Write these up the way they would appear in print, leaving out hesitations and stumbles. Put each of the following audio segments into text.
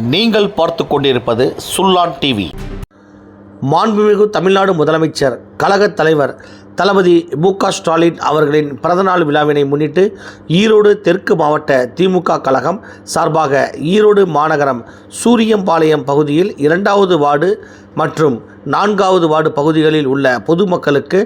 நீங்கள் பார்த்து கொண்டிருப்பது சுல்லான் டிவி. மாண்புமிகு தமிழ்நாடு முதலமைச்சர் கழகத் தலைவர் தளபதி மு.க. ஸ்டாலின் அவர்களின் பிறந்தநாள் விழாவினை முன்னிட்டு ஈரோடு தெற்கு மாவட்ட திமுக கழகம் சார்பாக ஈரோடு மாநகரம் சூரியம்பாளையம் பகுதியில் 2வது வார்டு மற்றும் 4வது வார்டு பகுதிகளில் உள்ள பொதுமக்களுக்கு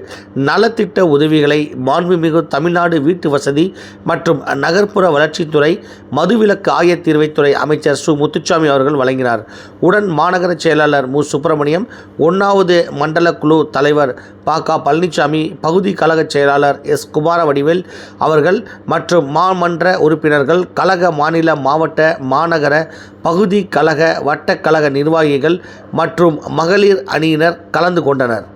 நலத்திட்ட உதவிகளை மாண்புமிகு தமிழ்நாடு வீட்டு வசதி மற்றும் நகர்ப்புற வளர்ச்சித்துறை மதுவிலக்கு ஆயத்தீர்வைத்துறை அமைச்சர் சு. முத்துசாமி அவர்கள் வழங்கினார். உடன் மாநகர செயலாளர் மு. சுப்பிரமணியம், 1வது மண்டல குழு தலைவர் ப.க. பழனிசாமி, பகுதி கழக செயலாளர் எஸ். குமாரவடிவேல் அவர்கள் மற்றும் மாமன்ற உறுப்பினர்கள், கழக மாநில, மாவட்ட, மாநகர, பகுதி கழக, வட்டக்கழக நிர்வாகிகள் மற்றும் மகளிர் அணியினர் கலந்து கொண்டனர்.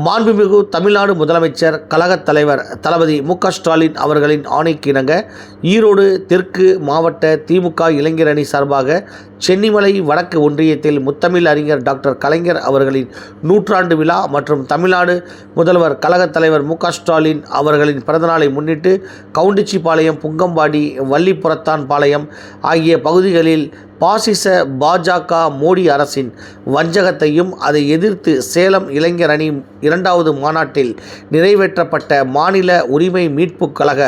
மாண்புமிகு தமிழ்நாடு முதலமைச்சர் கழகத் தலைவர் தளபதி மு.க. ஸ்டாலின் அவர்களின் ஆணைக்கிணங்க ஈரோடு தெற்கு மாவட்ட திமுக இளைஞர் அணி சார்பாக சென்னிமலை வடக்கு ஒன்றியத்தில் முத்தமிழ் அறிஞர் டாக்டர் கலைஞர் அவர்களின் 100ஆண்டு விழா மற்றும் தமிழ்நாடு முதல்வர் கழகத் தலைவர் மு.க. ஸ்டாலின் அவர்களின் பிறந்தநாளை முன்னிட்டு கவுண்டிச்சிபாளையம், புங்கம்பாடி, வள்ளிப்புறத்தான் பாளையம் ஆகிய பகுதிகளில் பாசிச பாஜக மோடி அரசின் வஞ்சகத்தையும் அதை எதிர்த்து சேலம் இளைஞர் அணி 2வது மாநாட்டில் நிறைவேற்றப்பட்ட மாநில உரிமை மீட்பு கழக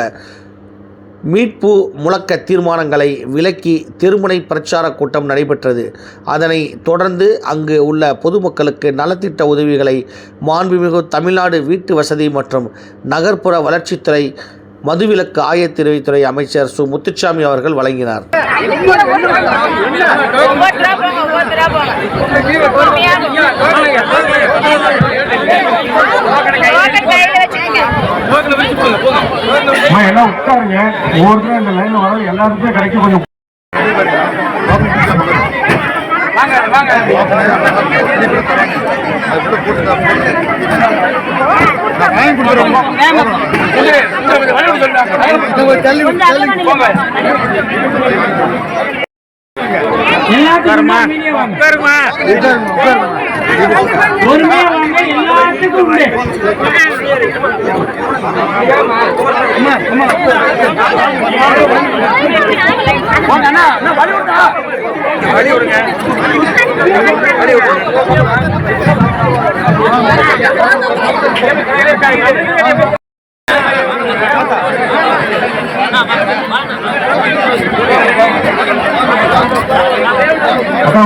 மீட்பு முழக்க தீர்மானங்களை விலக்கி தெருமுனை பிரச்சார கூட்டம் நடைபெற்றது. அதனை தொடர்ந்து அங்கு உள்ள பொதுமக்களுக்கு நலத்திட்ட உதவிகளை மாண்புமிகு தமிழ்நாடு வீட்டு வசதி மற்றும் நகர்ப்புற வளர்ச்சித்துறை மதுவிலக்கு ஆயத்தீர்வைத்துறை அமைச்சர் சு. முத்துசாமி அவர்கள் வழங்கினார். எல்லாம் உட்காருங்க, ஒவ்வொருத்தரும் இந்த லைன்ல வர எல்லாருக்குமே கிடைக்கும். கொஞ்சம்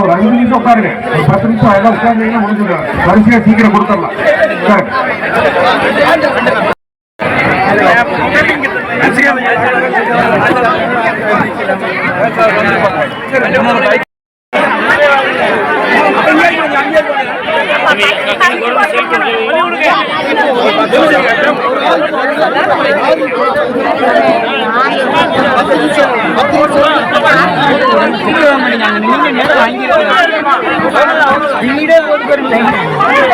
ஒரு 5 நிமிஷம் உட்காருங்க, ஒரு 10 நிமிஷம் எல்லாம் உட்கார்ந்தீங்கன்னா முடிஞ்சிடும். வரிசையா சீக்கிரம் கொடுத்துடலாம். நீங்க நேரம் வாங்கி